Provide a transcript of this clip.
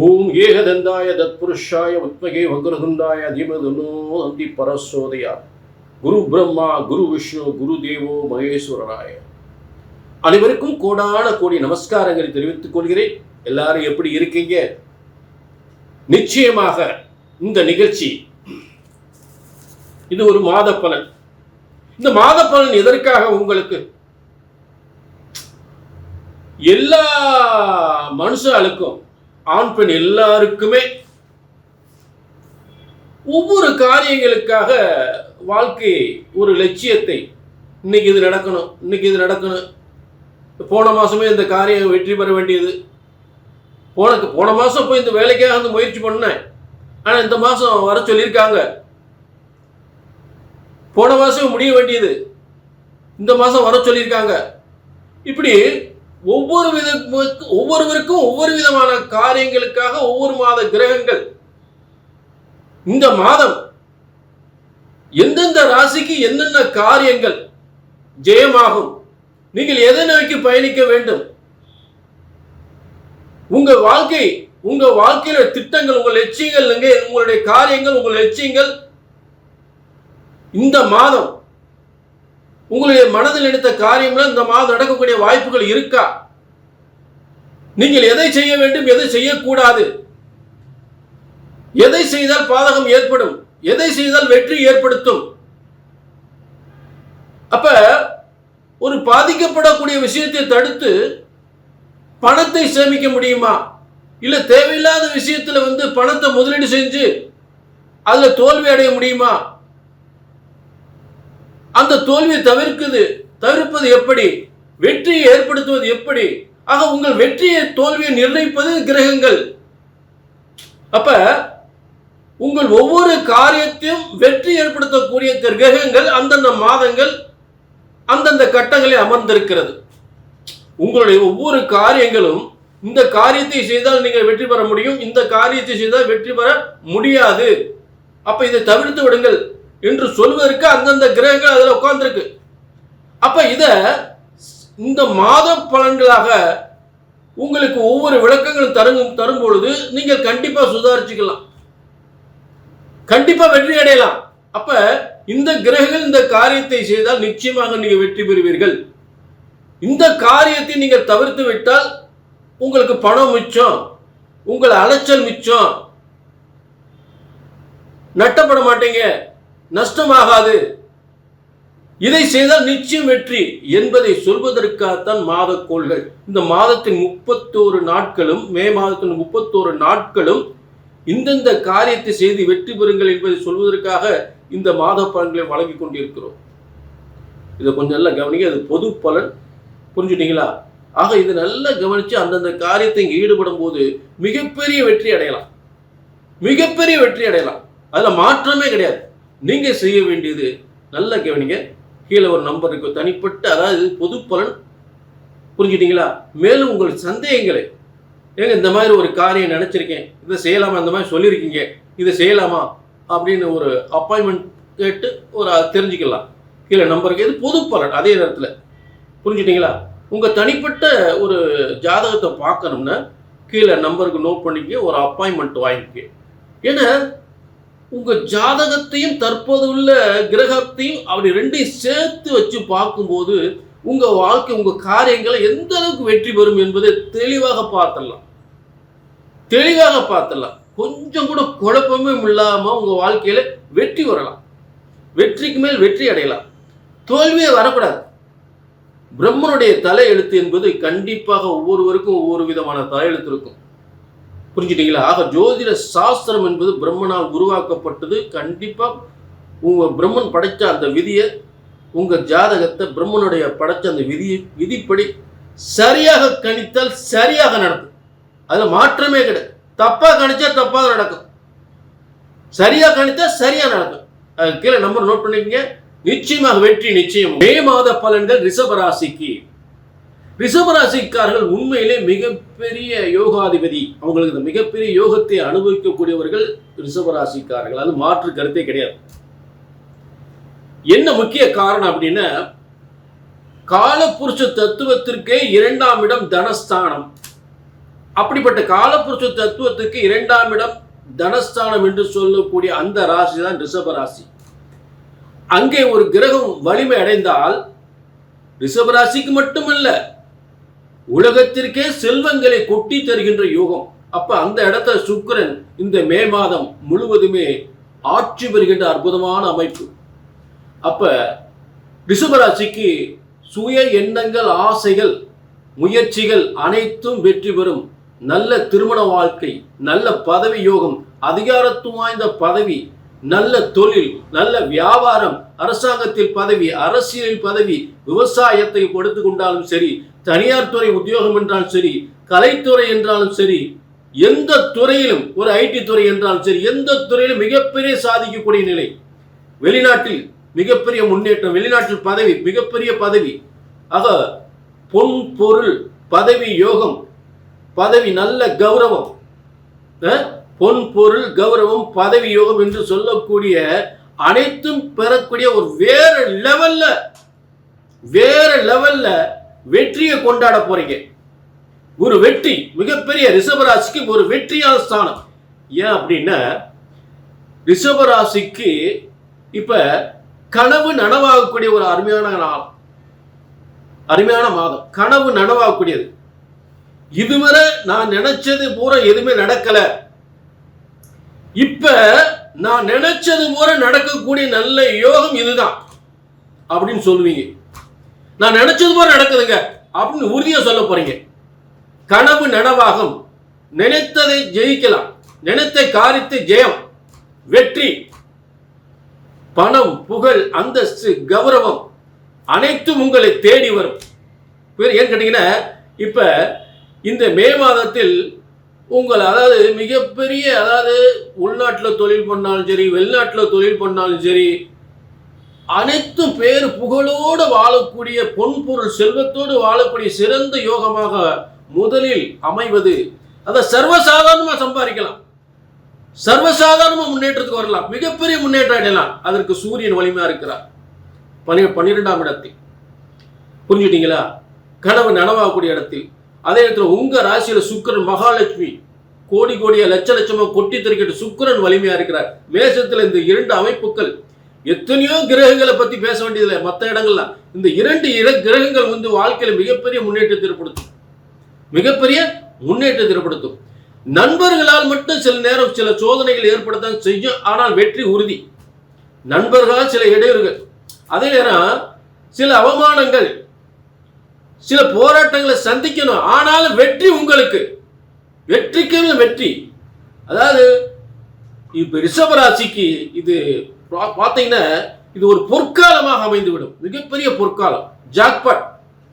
ஓம் ஏகதந்தாய தத்புருஷாய வித்மகே வக்ரதுண்டாய தீமதுனோ நந்தி பரசோதயா குரு பிரம்மா குரு விஷ்ணு குரு தேவோ மகேஸ்வரராய. அனைவருக்கும் கோடான கோடி நமஸ்காரங்களை தெரிவித்துக் கொள்கிறேன். எல்லாரும் எப்படி இருக்கீங்க? நிச்சயமாக இந்த நிகழ்ச்சி இது ஒரு மாத பலன். இந்த மாத பலன் எதற்காக உங்களுக்கு? எல்லா மனுஷாளுக்கும் ஆண் பெண் எல்லாருக்குமே ஒவ்வொரு காரியங்களுக்காக வாழ்க்கை ஒரு லட்சியத்தை, இன்னைக்கு இது நடக்கணும், இன்னைக்கு இது நடக்கணும். போன மாசமே இந்த காரியம் வெற்றி பெற வேண்டியது, போன மாசம் போய் இந்த வேலைக்காக வந்து முயற்சி பண்ணேன், ஆனால் இந்த மாசம் வர சொல்லியிருக்காங்க. போன மாசம் முடிய வேண்டியது இந்த மாசம் வர சொல்லியிருக்காங்க. இப்படி ஒவ்வொருவருக்கும் ஒவ்வொரு விதமான காரியங்களுக்காக ஒவ்வொரு மாத கிரகங்கள் இந்த மாதம் எந்தெந்த ராசிக்கு என்னென்ன காரியங்கள் ஜெயமாகும், நீங்கள் எதை நோக்கி பயணிக்க வேண்டும், உங்க வாழ்க்கையில திட்டங்கள், உங்கள் லட்சியங்கள், உங்களுடைய காரியங்கள், உங்கள் லட்சியங்கள் இந்த மாதம் உங்களுடைய மனதில் நினைத்த காரியம்லாம் இந்த மாதம் நடக்கக்கூடிய வாய்ப்புகள் இருக்கா? நீங்கள் எதை செய்ய வேண்டும், எதை செய்யக்கூடாது, எதை செய்தால் பாதகம் ஏற்படும், எதை செய்தால் வெற்றி ஏற்படுத்தும்? அப்ப ஒரு பாதிக்கப்படக்கூடிய விஷயத்தை தடுத்து பணத்தை சேமிக்க முடியுமா? இல்ல தேவையில்லாத விஷயத்துல பணத்தை முதலீடு செஞ்சு அதுல தோல்வி அடைய முடியுமா? அந்த தோல்வியை தவிர்ப்பது எப்படி? வெற்றியை ஏற்படுத்துவது எப்படி? ஆக உங்கள் வெற்றியை தோல்வியை நிர்ணயிப்பது கிரகங்கள். அப்ப உங்கள் ஒவ்வொரு காரியத்தையும் வெற்றி ஏற்படுத்தக்கூடிய கிரகங்கள் அந்தந்த மாதங்கள் அந்தந்த கட்டங்களில் அமர்ந்திருக்கிறது. உங்களுடைய ஒவ்வொரு காரியங்களும், இந்த காரியத்தை செய்தால் நீங்கள் வெற்றி பெற முடியும், இந்த காரியத்தை செய்தால் வெற்றி பெற முடியாது, அப்ப இதை தவிர்த்து விடுங்கள் என்று சொல்வதற்கு அந்தந்த கிரகங்கள் அதில் உட்கார்ந்துருக்கு. அப்ப இந்த மாத பலன்களாக உங்களுக்கு ஒவ்வொரு விளக்கங்களும் தரும் பொழுது நீங்கள் கண்டிப்பா சுதாரிச்சுக்கலாம், கண்டிப்பா வெற்றி அடையலாம். அப்ப இந்த கிரகங்கள் இந்த காரியத்தை செய்தால் நிச்சயமாக நீங்கள் வெற்றி பெறுவீர்கள். இந்த காரியத்தை நீங்கள் தவிர்த்து விட்டால் உங்களுக்கு பணம் மிச்சம், உங்கள் அலைச்சல் மிச்சம், நட்டப்பட மாட்டீங்க, நஷ்டமாகாது, இதை செய்தால் நிச்சயம் வெற்றி என்பதை சொல்வதற்காகத்தான் மாதக்கோள்கள். இந்த மாதத்தின் 31 நாட்களும், மே மாதத்தின் 31 நாட்களும் இந்தந்த காரியத்தை செய்து வெற்றி பெறுங்கள் என்பதை சொல்வதற்காக இந்த மாத பலன்களை வழங்கி கொண்டிருக்கிறோம். இதை கொஞ்சம் நல்லா கவனிங்க, அது பொது பலன், புரிஞ்சுட்டீங்களா? ஆக இதை நல்லா கவனிச்சு அந்தந்த காரியத்தை ஈடுபடும் போது மிகப்பெரிய வெற்றி அடையலாம், மிகப்பெரிய வெற்றி அடையலாம். அதுல மாற்றமே கிடையாது. நீங்க செய்ய வேண்டியது நல்ல கவனிங்க, கீழே ஒரு நம்பர் இருக்கு, தனிப்பட்ட, அதாவது பொது பலன், புரிஞ்சுட்டீங்களா? மேலும் உங்கள் சந்தேகங்களை, ஏங்க இந்த மாதிரி ஒரு காரியம் நினைச்சிருக்கேன், இதை செய்யலாமா, இந்த மாதிரி சொல்லியிருக்கீங்க, இதை செய்யலாமா அப்படின்னு ஒரு அப்பாயின்மெண்ட் கேட்டு ஒரு தெரிஞ்சுக்கலாம். கீழே நம்பருக்கு, இது பொது பலன். அதே நேரத்தில் புரிஞ்சுட்டீங்களா? உங்க தனிப்பட்ட ஒரு ஜாதகத்தை பார்க்கணும்னா கீழே நம்பருக்கு நோட் பண்ணிக்க, ஒரு அப்பாயின்மெண்ட் வாங்கிக்க. ஏன்னா உங்க ஜாதகத்தையும் தற்போதுள்ள கிரகத்தையும் அப்படி ரெண்டையும் சேர்த்து வச்சு பார்க்கும்போது உங்க வாழ்க்கை, உங்க காரியங்களை எந்த அளவுக்கு வெற்றி பெறும் என்பதை தெளிவாக பார்த்துடலாம். கொஞ்சம் கூட குழப்பமே இல்லாம உங்க வாழ்க்கையில வெற்றி வரலாம், வெற்றிக்கு மேல் வெற்றி அடையலாம், தோல்வியே வரக்கூடாது. பிரம்மனுடைய தலையெழுத்து என்பது கண்டிப்பாக ஒவ்வொருவருக்கும் ஒவ்வொரு விதமான தலையெழுத்து இருக்கும், புரிஞ்சுட்டீங்களா? ஆக ஜோதிட சாஸ்திரம் என்பது பிரம்மனால் உருவாக்கப்பட்டது. கண்டிப்பா உங்க பிரம்மன் படைச்ச அந்த விதியை, உங்க ஜாதகத்தை பிரம்மனுடைய படைச்ச அந்த விதிப்படி சரியாக கணித்தால் சரியாக நடக்கும். அதுல மாற்றமே கிடையாது. தப்பா கணிச்சா தப்பா நடக்கும், சரியா கணித்தா சரியா நடக்கும். கீழே நம்பர் நோட் பண்ணிக்கங்க, நிச்சயமாக வெற்றி நிச்சயம். மே மாத பலன்கள் ரிஷபராசிக்கு. ரிஷபராசிக்காரர்கள் உண்மையிலே மிகப்பெரிய யோகாதிபதி, அவங்களுக்கு இந்த மிகப்பெரிய யோகத்தை அனுபவிக்கக்கூடியவர்கள் ரிஷபராசிக்காரர்கள், அது மாற்று கருத்தே கிடையாது. என்ன முக்கிய காரணம் அப்படின்னா, காலபுருஷ தத்துவத்திற்கே 2ஆம் இடம் தனஸ்தானம், அப்படிப்பட்ட காலபுருஷ தத்துவத்துக்கு 2ஆம் இடம் தனஸ்தானம் என்று சொல்லக்கூடிய அந்த ராசி தான் ரிஷப ராசி. அங்கே ஒரு கிரகம் வலிமை அடைந்தால் ரிஷப ராசிக்கு மட்டுமல்ல, உலகத்திற்கே செல்வங்களை கொட்டி தருகின்ற யோகம். அப்ப அந்த இடத்துல சுக்கிரன் இந்த மே மாதம் முழுவதுமே ஆட்சி பெறுகின்ற அற்புதமான அமைப்பு. அப்ப ரிஷபராசிக்கு சுய எண்ணங்கள், ஆசைகள், முயற்சிகள் அனைத்தும் வெற்றி பெறும். நல்ல திருமண வாழ்க்கை, நல்ல பதவி யோகம், அதிகாரத்துவம் வாய்ந்த பதவி, நல்ல தொழில், நல்ல வியாபாரம், அரசாங்கத்தில் பதவி, அரசியலில் பதவி, விவசாயத்தை கொடுத்து கொண்டாலும் சரி, தனியார் துறை உத்தியோகம் என்றாலும் சரி, கலைத்துறை என்றாலும் சரி, எந்த துறையிலும், ஒரு ஐடி துறை என்றாலும் சரி, எந்த துறையிலும் மிகப்பெரிய சாதிக்கக்கூடிய நிலை. வெளிநாட்டில் மிகப்பெரிய முன்னேற்றம், வெளிநாட்டில் பதவி, மிகப்பெரிய பதவி. ஆக பொன் பொருள் பதவி யோகம், பதவி நல்ல கௌரவம், பொன் பொருள் கௌரவம் பதவி யோகம் என்று சொல்லக்கூடிய அனைத்தும் பெறக்கூடிய ஒரு வேற லெவல்ல வெற்றியை கொண்டாட போறீங்க. ஒரு வெற்றி, மிகப்பெரிய ரிஷபராசிக்கு ஒரு வெற்றியான ஸ்தானம். ஏன் அப்படின்னா ரிஷபராசிக்கு இப்ப கனவு நனவாகக்கூடிய ஒரு அருமையான மாதம். கனவு நனவாகக்கூடியது. இதுவரை நான் நினைச்சது பூரா எதுவுமே நடக்கல, இப்ப நான் நினைச்சது பூரா நடக்கக்கூடிய நல்ல யோகம் இதுதான் அப்படின்னு சொல்லுவீங்க. நான் நினைச்சது பூரா நடக்குதுங்க அப்படின்னு உறுதியா சொல்ல போறீங்க. கனவு நனவாகும். நினைத்ததை ஜெயிக்கலாம், நினைத்த காரியத்தை ஜெயம், வெற்றி, பணம், புகழ், அந்தஸ்து, கௌரவம் அனைத்தும் உங்களை தேடி வரும். ஏன் கேட்டீங்கன்னா இப்ப இந்த மே மாதத்தில் உங்கள் அதாவது மிகப்பெரிய, அதாவது உள்நாட்டில் தொழில் பண்ணாலும் சரி, வெளிநாட்டில் தொழில் பண்ணாலும் சரி, அனைத்தும் பேர் புகழோடு வாழக்கூடிய, பொன் பொருள் செல்வத்தோடு வாழக்கூடிய சிறந்த யோகமாக முதலில் அமைவது. அதை சர்வசாதாரணமாக சம்பாதிக்கலாம், சர்வசாதாரணமாக முன்னேற்றத்துக்கு வரலாம், மிகப்பெரிய முன்னேற்றம் அடையலாம். அதற்கு சூரியன் வலிமையா இருக்கிறார் 12ஆம் இடத்தில். புரிஞ்சுட்டீங்களா? கனவு நனவாகக்கூடிய இடத்தில். அதே இடத்துல உங்க ராசியில சுக்கிரன், மகாலட்சுமி கோடி கோடியா லட்ச லட்சமா கொட்டி தெரிக்கிட்டு சுக்கிரன் வலிமையா இருக்கிறார். மேசத்துல இந்த 2 அமைப்புகள், எத்தனையோ கிரகங்களை பத்தி பேச வேண்டியதில்லை. மற்ற இடங்கள்ல இந்த 2 கிரகங்கள் வந்து வாழ்க்கையில மிகப்பெரிய முன்னேற்றத்தை ஏற்படுத்தும், மிகப்பெரிய முன்னேற்றத்தை ஏற்படுத்தும். நண்பர்களால் மட்டும் சில நேரம் சில சோதனைகள் ஏற்படுத்த செய்யும், ஆனால் வெற்றி உறுதி. நண்பர்களால் சில இடையூறுகள், அதே நேரம் சில அவமானங்கள், சில போராட்டங்களை சந்திக்கணும், ஆனாலும் வெற்றி உங்களுக்கு, வெற்றிக்கு வெற்றி. அதாவது இப்ப ரிஷபராசிக்கு இது பார்த்தீங்கன்னா இது ஒரு பொற்காலமாக அமைந்துவிடும், மிகப்பெரிய பொற்காலம், ஜாக்பாட்.